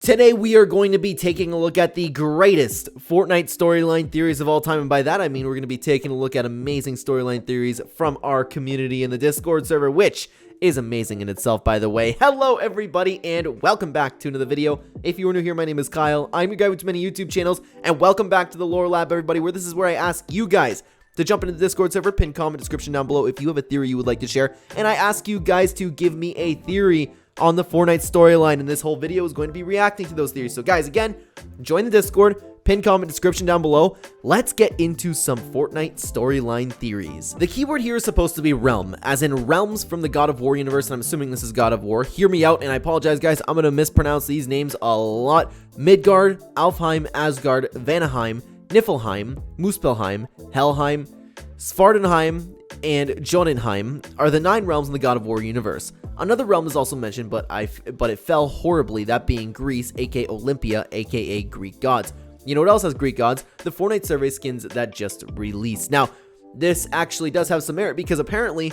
Today we are going to be taking a look at the greatest Fortnite storyline theories of all time, and by that I mean we're going to be taking a look at amazing storyline theories from our community in the Discord server, which is amazing in itself, by the way. Hello everybody and welcome back to another video. If you are new here, my name is Kyle. I'm your guy with many YouTube channels, and welcome back to the Lore Lab, everybody, where this is where I ask you guys to jump into the Discord server. Pin comment description down below if you have a theory you would like to share, and I ask you guys to give me a theory on the Fortnite storyline, and this whole video is going to be reacting to those theories. So guys, again, join the Discord, pin comment description down below. Let's get into some Fortnite storyline theories. The keyword here is supposed to be realm, as in realms from the God of War universe, and I'm assuming this is God of War. Hear me out, and I apologize guys, I'm gonna mispronounce these names a lot. Midgard, Alfheim, Asgard, Vanaheim, Niflheim, Muspelheim, Helheim, Svardenheim, and Jotunheim are the 9 realms in the God of War universe. Another realm is also mentioned, but it fell horribly, that being Greece, aka Olympia, aka Greek gods. You know what else has Greek gods? The Fortnite survey skins that just released. Now, this actually does have some merit because apparently,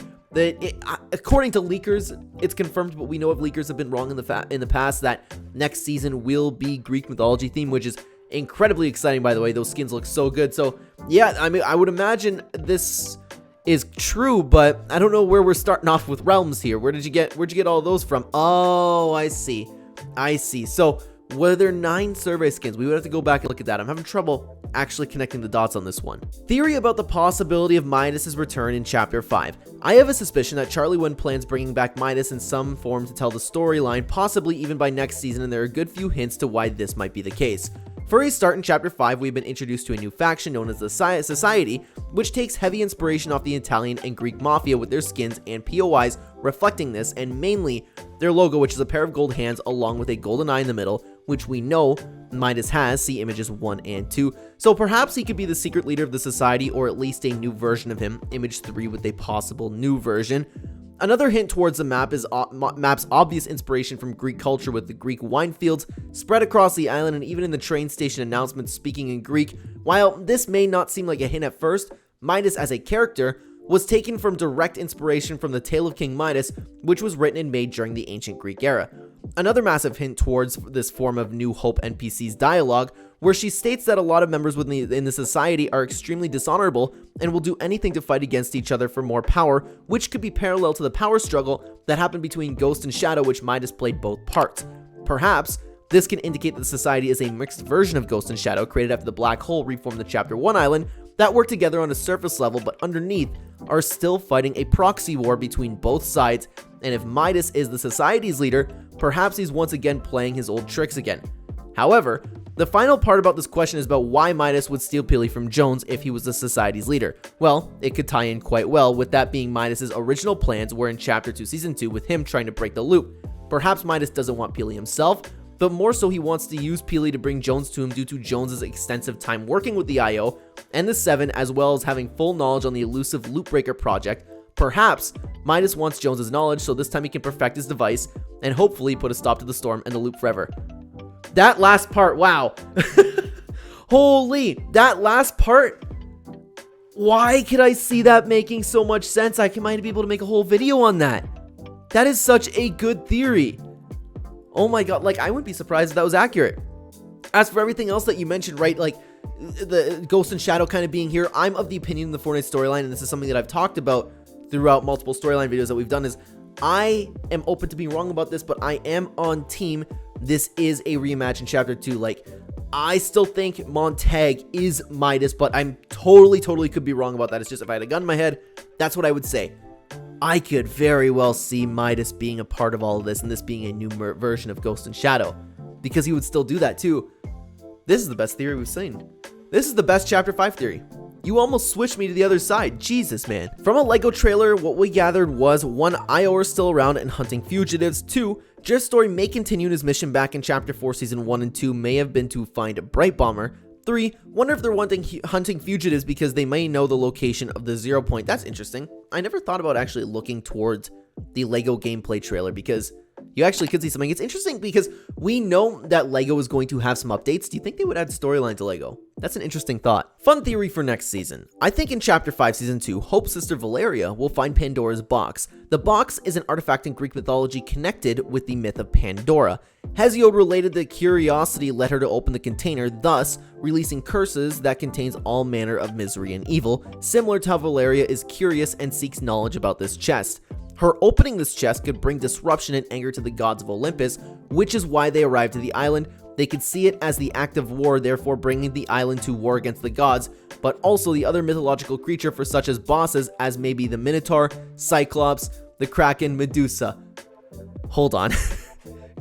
according to leakers, it's confirmed, but we know if leakers have been wrong in the past that next season will be Greek mythology theme, which is incredibly exciting, by the way. Those skins look so good. So yeah, I mean, I would imagine this is true, but I don't know where we're starting off with realms here. Where'd you get all those from? Oh, I see. So were there 9 survey skins? We would have to go back and look at that. I'm having trouble actually connecting the dots on this one. Theory about the possibility of Midas's return in Chapter 5. I have a suspicion that Charlie One plans bringing back Midas in some form to tell the storyline, possibly even by next season, and there are a good few hints to why this might be the case. For a start, in Chapter 5, we've been introduced to a new faction known as the Society, which takes heavy inspiration off the Italian and Greek mafia with their skins and POIs reflecting this, and mainly their logo, which is a pair of gold hands along with a golden eye in the middle, which we know Midas has, see images 1 and 2. So perhaps he could be the secret leader of the Society, or at least a new version of him, image 3 with a possible new version. Another hint towards the map is map's obvious inspiration from Greek culture, with the Greek wine fields spread across the island and even in the train station announcements speaking in Greek. While this may not seem like a hint at first, Midas as a character was taken from direct inspiration from the Tale of King Midas, which was written and made during the ancient Greek era. Another massive hint towards this form of New Hope NPC's dialogue, where she states that a lot of members in the Society are extremely dishonorable and will do anything to fight against each other for more power, which could be parallel to the power struggle that happened between Ghost and Shadow, which Midas played both parts. Perhaps this can indicate that the Society is a mixed version of Ghost and Shadow, created after the Black Hole reformed the Chapter 1 island, that work together on a surface level, but underneath are still fighting a proxy war between both sides. And if Midas is the Society's leader, perhaps he's once again playing his old tricks again. However, the final part about this question is about why Midas would steal Peely from Jones if he was the Society's leader. Well, it could tie in quite well, with that being Midas's original plans were in Chapter 2 Season 2, with him trying to break the loop. Perhaps Midas doesn't want Peely himself, but more so he wants to use Peely to bring Jones to him due to Jones's extensive time working with the IO and the 7, as well as having full knowledge on the elusive Loop Breaker project. Perhaps Midas wants Jones's knowledge, so this time he can perfect his device and hopefully put a stop to the storm and the loop forever. That last part, wow. Holy, that last part. Why could I see that making so much sense? I might be able to make a whole video on that. That is such a good theory. Oh my god, like I wouldn't be surprised if that was accurate. As for everything else that you mentioned, right, like the Ghost and Shadow kind of being here, I'm of the opinion in the Fortnite storyline, and this is something that I've talked about throughout multiple storyline videos that we've done, is I am open to being wrong about this, but I am on team this is a reimagined Chapter 2. Like, I still think Montag is Midas, but I'm totally could be wrong about that. It's just, if I had a gun in my head, that's what I would say. I could very well see Midas being a part of all of this, and this being a new version of Ghost and Shadow, because he would still do that too. This is the best theory we've seen. This is the best Chapter 5 theory. You almost switched me to the other side. Jesus, man. From a LEGO trailer, what we gathered was 1, IO is still around and hunting fugitives. 2, Jer's story may continue, and his mission back in Chapter 4 Season 1 and 2 may have been to find a Bright Bomber. 3, wonder if they're hunting fugitives because they may know the location of the 0 point. That's interesting. I never thought about actually looking towards the LEGO gameplay trailer because, You actually could see something. It's interesting because we know that LEGO is going to have some updates. Do you think they would add storyline to LEGO? That's an interesting thought. Fun theory for next season. I think in Chapter 5, Season 2, Hope's sister Valeria will find Pandora's Box. The box is an artifact in Greek mythology connected with the myth of Pandora. Hesiod related the curiosity led her to open the container, thus releasing curses that contains all manner of misery and evil, similar to how Valeria is curious and seeks knowledge about this chest. Her opening this chest could bring disruption and anger to the gods of Olympus, which is why they arrived to the island. They could see it as the act of war, therefore bringing the island to war against the gods, but also the other mythological creature for such as bosses as maybe the Minotaur, Cyclops, the Kraken, Medusa. Hold on.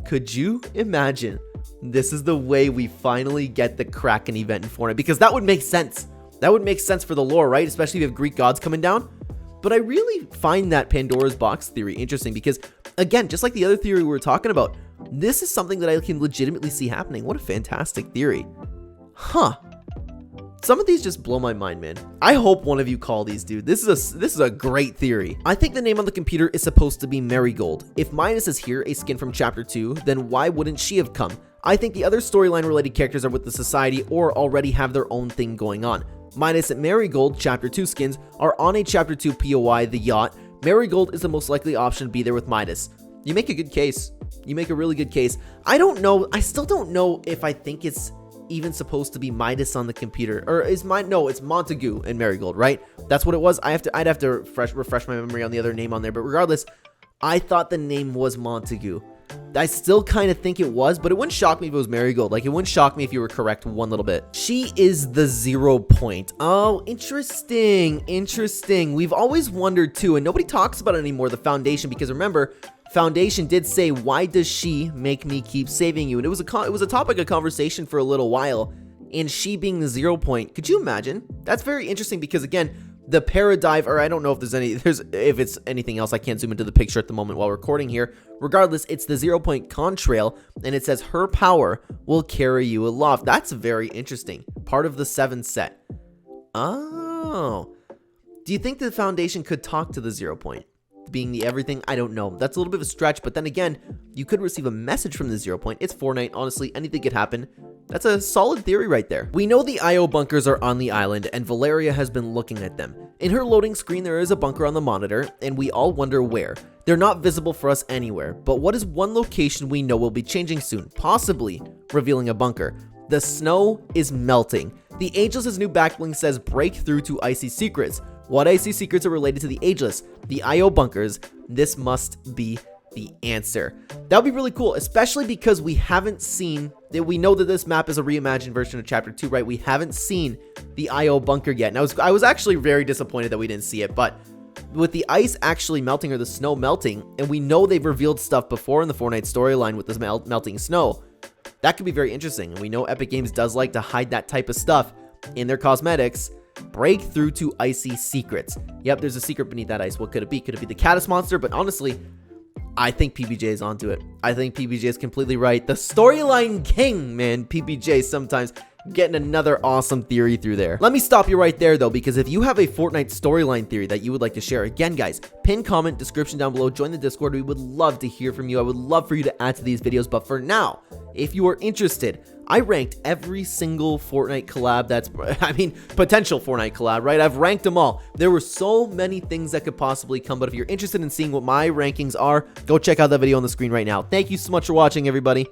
Could you imagine this is the way we finally get the Kraken event in Fortnite? Because that would make sense. That would make sense for the lore, right? Especially if you have Greek gods coming down. But I really find that Pandora's Box theory interesting because, again, just like the other theory we were talking about, this is something that I can legitimately see happening. What a fantastic theory. Huh. Some of these just blow my mind, man. I hope one of you call these, dude. This is a great theory. I think the name on the computer is supposed to be Marigold. If Midas is here, a skin from Chapter 2, then why wouldn't she have come? I think the other storyline related characters are with the society or already have their own thing going on. Midas and Marigold, Chapter 2 skins, are on a Chapter 2 POI, the yacht. Marigold is the most likely option to be there with Midas. You make a good case. You make a really good case. I don't know. I still don't know if I think it's even supposed to be Midas on the computer. Or is no, it's Montague and Marigold, right? That's what it was. I'd have to refresh my memory on the other name on there. But regardless, I thought the name was Montague. I still kind of think it was, but it wouldn't shock me if it was Marigold. Like, it wouldn't shock me if you were correct one little bit. She is the 0 point. Oh, interesting. Interesting. We've always wondered too, and nobody talks about it anymore, the Foundation, because remember, Foundation did say, why does she make me keep saving you? And it was a topic of conversation for a little while, and she being the 0 point. Could you imagine? That's very interesting because, again, the Paradive, or I don't know if if it's anything else. I can't zoom into the picture at the moment while recording here. Regardless, it's the 0 point contrail, and it says her power will carry you aloft. That's very interesting. Part of the 7 set. Oh. Do you think the Foundation could talk to the 0 point? Being the everything? I don't know. That's a little bit of a stretch, but then again, you could receive a message from the 0 point. It's Fortnite. Honestly, anything could happen. That's a solid theory right there. We know the IO bunkers are on the island, and Valeria has been looking at them. In her loading screen, there is a bunker on the monitor, and we all wonder where. They're not visible for us anywhere, but what is one location we know will be changing soon, possibly revealing a bunker? The snow is melting. The Ageless's new backlink says break through to icy secrets. What icy secrets are related to the Ageless? The IO bunkers. This must be the answer. That would be really cool, especially because we haven't seen that. We know that this map is a reimagined version of Chapter 2, right? We haven't seen the IO bunker yet. And I was actually very disappointed that we didn't see it, but with the ice actually melting or the snow melting, and we know they've revealed stuff before in the Fortnite storyline with this melting snow, that could be very interesting. And we know Epic Games does like to hide that type of stuff in their cosmetics. Break through to icy secrets. Yep, there's a secret beneath that ice. What could it be? Could it be the Caddis monster? But honestly, I think PBJ is onto it. I think PBJ is completely right. The storyline king, man. PBJ sometimes getting another awesome theory through there. Let me stop you right there, though, because if you have a Fortnite storyline theory that you would like to share, again, guys, pin comment, description down below, join the Discord. We would love to hear from you. I would love for you to add to these videos. But for now, if you are interested, I ranked every single Fortnite collab potential Fortnite collab, right? I've ranked them all. There were so many things that could possibly come, but if you're interested in seeing what my rankings are, go check out that video on the screen right now. Thank you so much for watching, everybody.